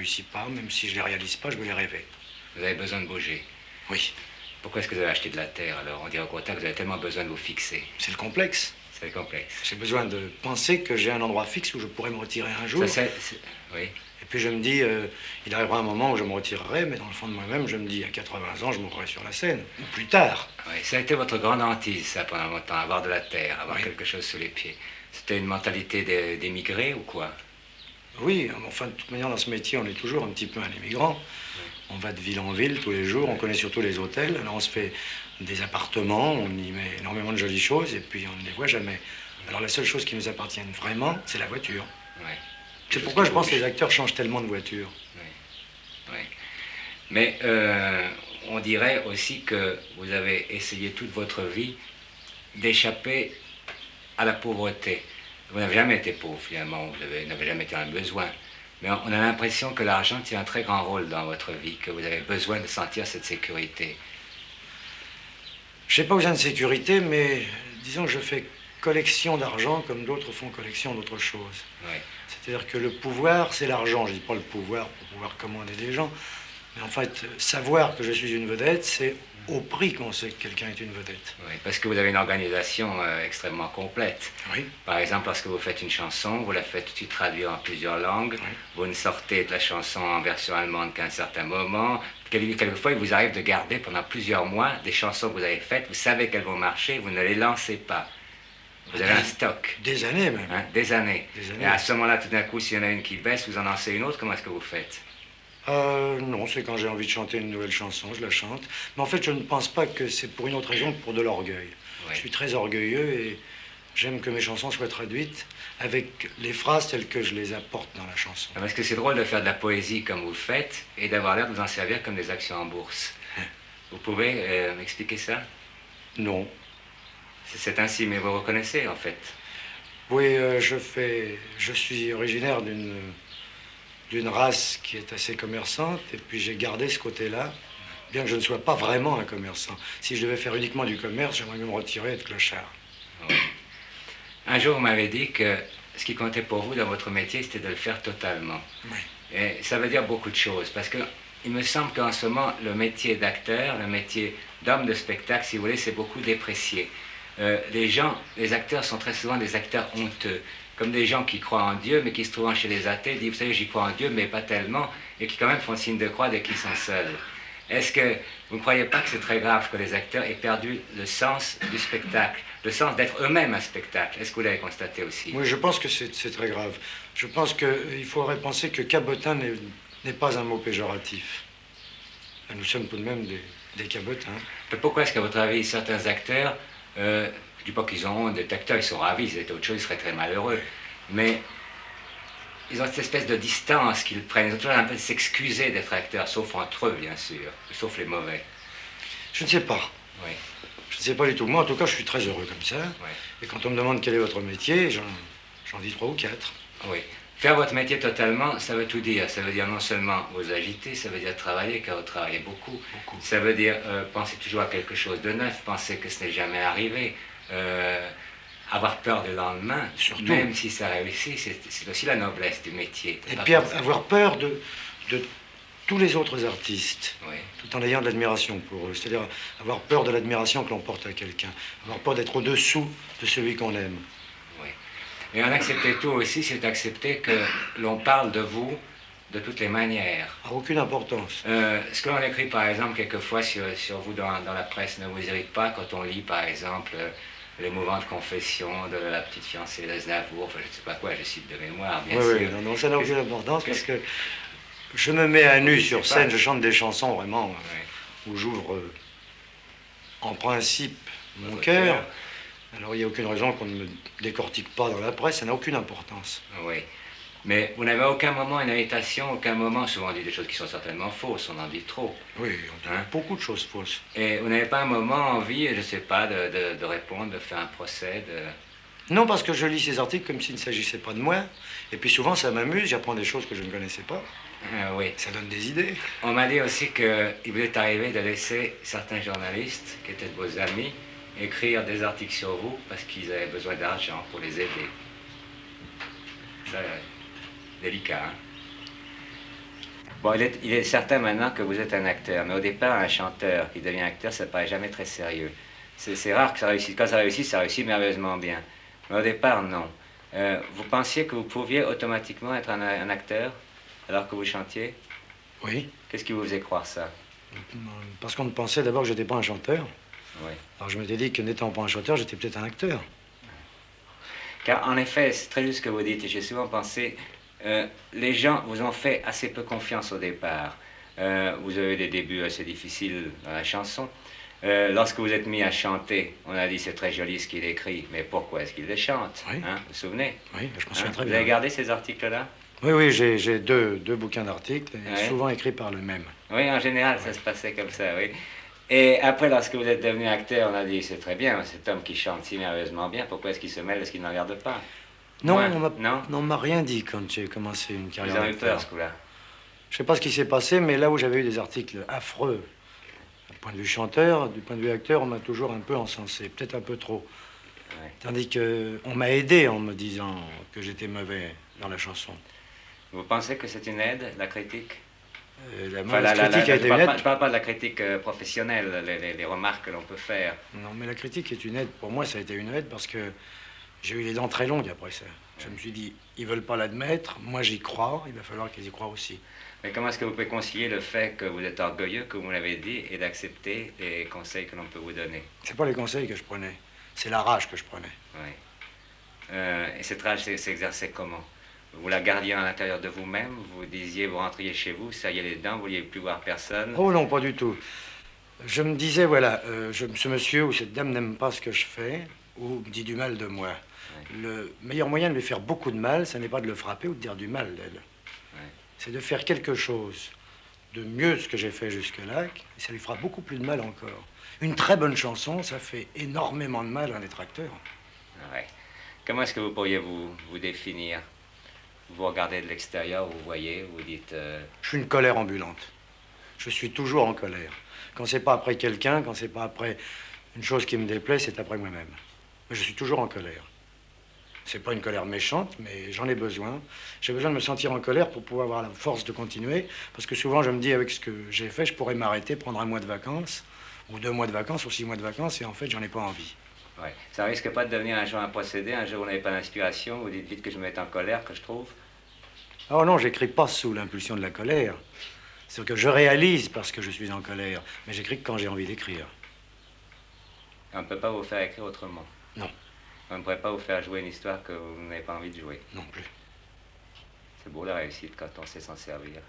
réussis pas, même si je les réalise pas, je me les rêver. Vous avez besoin de bouger. Oui, Pourquoi est-ce que vous avez acheté de la terre alors? On dirait au contraire que vous avez tellement besoin de vous fixer. c'est le complexe. C'est complexe. J'ai besoin de penser que j'ai un endroit fixe où je pourrais me retirer un jour. Oui. Et puis je me dis, il arrivera un moment où je me retirerai, mais dans le fond de moi-même, je me dis, à 80 ans, je mourrai sur la scène, ou plus tard. Oui, ça a été votre grande hantise, ça, pendant longtemps, avoir de la terre, avoir Oui. quelque chose sous les pieds. C'était une mentalité d'émigré ou quoi? Oui, enfin, de toute manière, dans ce métier, on est toujours un petit peu un immigrant. On va de ville en ville tous les jours, on connaît surtout les hôtels. Alors on se fait des appartements, on y met énormément de jolies choses, et puis on ne les voit jamais. Alors la seule chose qui nous appartient vraiment, c'est la voiture. Oui. C'est pourquoi je pense que les acteurs changent tellement de voiture. Oui. Oui. Mais on dirait aussi que vous avez essayé toute votre vie d'échapper à la pauvreté. Vous n'avez jamais été pauvre, finalement, vous n'avez jamais été un besoin. Mais on a l'impression que l'argent tient un très grand rôle dans votre vie, que vous avez besoin de sentir cette sécurité. Je n'ai pas besoin de sécurité, mais disons que je fais collection d'argent comme d'autres font collection d'autres choses. Oui. C'est-à-dire que le pouvoir, c'est l'argent. Je ne dis pas le pouvoir pour pouvoir commander des gens, mais en fait, savoir que je suis une vedette, c'est au prix qu'on sait que quelqu'un est une vedette. Oui, parce que vous avez une organisation extrêmement complète. Oui. Par exemple, lorsque vous faites une chanson, vous la faites tout de suite traduire en plusieurs langues. Oui. Vous ne sortez de la chanson en version allemande qu'à un certain moment. Quelquefois, il vous arrive de garder pendant plusieurs mois des chansons que vous avez faites. Vous savez qu'elles vont marcher, vous ne les lancez pas. Vous avez un stock. Des années même. Hein, des années. Des années. Et à ce moment-là, tout d'un coup, s'il y en a une qui baisse, vous en lancez une autre. Comment est-ce que vous faites? Non, c'est quand j'ai envie de chanter une nouvelle chanson, je la chante. Mais en fait, je ne pense pas que c'est pour une autre raison que pour de l'orgueil. Oui. Je suis très orgueilleux et j'aime que mes chansons soient traduites avec les phrases telles que je les apporte dans la chanson. Parce que c'est drôle de faire de la poésie comme vous le faites et d'avoir l'air de vous en servir comme des actions en bourse. Vous pouvez m'expliquer ça? Non. C'est ainsi, mais vous reconnaissez en fait. Oui, je suis originaire d'une race qui est assez commerçante, et puis j'ai gardé ce côté-là, bien que je ne sois pas vraiment un commerçant. Si je devais faire uniquement du commerce, j'aimerais me retirer et être clochard. Oui. Un jour, vous m'avez dit que ce qui comptait pour vous dans votre métier, c'était de le faire totalement. Oui. Et ça veut dire beaucoup de choses, parce que il me semble qu'en ce moment, le métier d'acteur, le métier d'homme de spectacle, si vous voulez, c'est beaucoup déprécié. Les acteurs sont très souvent des acteurs honteux, comme des gens qui croient en Dieu, mais qui se trouvent chez les athées, disent, vous savez, j'y crois en Dieu, mais pas tellement, et qui quand même font le signe de croix dès qu'ils sont seuls. Est-ce que vous ne croyez pas que c'est très grave que les acteurs aient perdu le sens du spectacle, le sens d'être eux-mêmes un spectacle? Est-ce que vous l'avez constaté aussi? Oui, je pense que c'est très grave. Je pense qu'il faudrait penser que cabotin n'est pas un mot péjoratif. Nous sommes tout de même des cabotins. Mais pourquoi est-ce qu'à votre avis, certains acteurs, je ne dis pas qu'ils ont honte d'être acteurs, ils sont ravis, s'ils étaient autre chose, ils seraient très malheureux, mais ils ont cette espèce de distance qu'ils prennent, ils ont toujours un peu de s'excuser d'être acteurs, sauf entre eux, bien sûr, sauf les mauvais. Je ne sais pas. Oui. Je ne sais pas du tout. Moi, en tout cas, je suis très heureux comme ça. Oui. Et quand on me demande quel est votre métier, j'en dis 3 ou 4. Oui. Faire votre métier totalement, ça veut tout dire. Ça veut dire non seulement vous agiter, ça veut dire travailler, car vous travaillez beaucoup. Ça veut dire penser toujours à quelque chose de neuf, penser que ce n'est jamais arrivé, avoir peur du lendemain, surtout. Même si ça réussit, c'est aussi la noblesse du métier. Et puis avoir peur de tous les autres artistes, oui. Tout en ayant de l'admiration pour eux. C'est-à-dire avoir peur de l'admiration que l'on porte à quelqu'un, avoir peur d'être au-dessous de celui qu'on aime. Oui. Et en accepter tout aussi, c'est accepter que l'on parle de vous de toutes les manières. A aucune importance. Ce que l'on écrit par exemple quelquefois sur vous dans la presse ne vous irrite pas quand on lit par exemple l'émouvante confession de la petite fiancée d'Aznavour, enfin je ne sais pas quoi, je cite de mémoire, bien sûr. Oui, non, ça n'a aucune importance parce que je me mets à nu sur scène, je chante des chansons vraiment où j'ouvre en principe mon cœur. Alors il n'y a aucune raison qu'on ne me décortique pas dans la presse, ça n'a aucune importance. Oui. Mais vous n'avez à aucun moment une invitation, aucun moment, souvent on dit des choses qui sont certainement fausses, on en dit trop. Oui, on dit beaucoup de choses fausses. Et vous n'avez pas un moment envie, je ne sais pas, de répondre, de faire un procès, Non, parce que je lis ces articles comme s'il ne s'agissait pas de moi. Et puis souvent ça m'amuse, j'apprends des choses que je ne connaissais pas. Oui. Ça donne des idées. On m'a dit aussi qu'il vous est arrivé de laisser certains journalistes, qui étaient de vos amis, écrire des articles sur vous parce qu'ils avaient besoin d'argent pour les aider. Ça, délicat, hein? Bon, il est certain maintenant que vous êtes un acteur, mais au départ, un chanteur qui devient acteur, ça ne paraît jamais très sérieux. C'est rare que ça réussisse. Quand ça réussit merveilleusement bien. Mais au départ, non. Vous pensiez que vous pouviez automatiquement être un acteur alors que vous chantiez? Oui, Qu'est-ce qui vous faisait croire ça? parce qu'on pensait d'abord que j'étais pas un chanteur. Oui. Alors je m'étais dit que n'étant pas un chanteur, j'étais peut-être un acteur. Car en effet, c'est très juste ce que vous dites, et j'ai souvent pensé, les gens vous ont fait assez peu confiance au départ. Vous avez eu des débuts assez difficiles dans la chanson. Lorsque vous êtes mis à chanter, on a dit c'est très joli ce qu'il écrit, mais pourquoi est-ce qu'il les chante? Oui. Hein, vous vous souvenez? Oui, je m'en souviens très Vous bien. avez gardé ces articles-là? Oui, oui, j'ai deux bouquins d'articles, et Ouais. souvent écrits par le même. Oui, en général, ça se passait comme ça, oui. Et après, lorsque vous êtes devenu acteur, on a dit c'est très bien, cet homme qui chante si merveilleusement bien, pourquoi est-ce qu'il se mêle, est-ce qu'il n'en regarde pas? Non, Moins, non, non? on m'a rien dit quand j'ai commencé une Vous carrière avez eu peur d'acteur. ce coup-là? Je sais pas ce qui s'est passé, mais là où j'avais eu des articles affreux, du point de vue chanteur, du point de vue acteur, on m'a toujours un peu encensé, peut-être un peu trop. Ouais. Tandis que on m'a aidé en me disant que j'étais mauvais dans la chanson. Vous pensez que c'est une aide, la critique? La Enfin, mauvaise critique a été une aide. je parle pas de la critique professionnelle, les remarques que l'on peut faire. Non, mais la critique est une aide. Pour moi, ça a été une aide parce que j'ai eu les dents très longues après ça. Je me suis dit, ils veulent pas l'admettre, moi j'y crois, il va falloir qu'ils y croient aussi. Mais comment est-ce que vous pouvez concilier le fait que vous êtes orgueilleux, comme vous l'avez dit, et d'accepter les conseils que l'on peut vous donner? C'est pas les conseils que je prenais, c'est la rage que je prenais. Oui. Et cette rage s'exerçait comment? Vous la gardiez à l'intérieur de vous-même, vous disiez, vous rentriez chez vous, serriez les dents, vous vouliez plus voir personne. Oh non, pas du tout. Je me disais, voilà, ce monsieur ou cette dame n'aime pas ce que je fais, ou dit du mal de moi. Ouais. Le meilleur moyen de lui faire beaucoup de mal, ce n'est pas de le frapper ou de dire du mal d'elle. Ouais. C'est de faire quelque chose de mieux de ce que j'ai fait jusque-là, et ça lui fera beaucoup plus de mal encore. Une très bonne chanson, ça fait énormément de mal à un détracteur. Ouais. Comment est-ce que vous pourriez vous définir? Vous regardez de l'extérieur, vous voyez, vous dites... Je suis une colère ambulante. Je suis toujours en colère. Quand c'est pas après quelqu'un, quand c'est pas après une chose qui me déplaît, c'est après moi-même. Mais je suis toujours en colère. C'est pas une colère méchante, mais j'en ai besoin. J'ai besoin de me sentir en colère pour pouvoir avoir la force de continuer. Parce que souvent, je me dis, avec ce que j'ai fait, je pourrais m'arrêter, prendre un mois de vacances, ou 2 mois de vacances, ou 6 mois de vacances, et en fait, j'en ai pas envie. Ouais. Ça risque pas de devenir un jour un procédé, un jour où vous n'avez pas d'inspiration, vous dites vite que je me mette en colère, que je trouve. Oh non, j'écris pas sous l'impulsion de la colère. C'est que je réalise parce que je suis en colère, mais j'écris que quand j'ai envie d'écrire. On ne peut pas vous faire écrire autrement. Non. On ne pourrait pas vous faire jouer une histoire que vous n'avez pas envie de jouer. Non plus. C'est beau la réussite quand on sait s'en servir.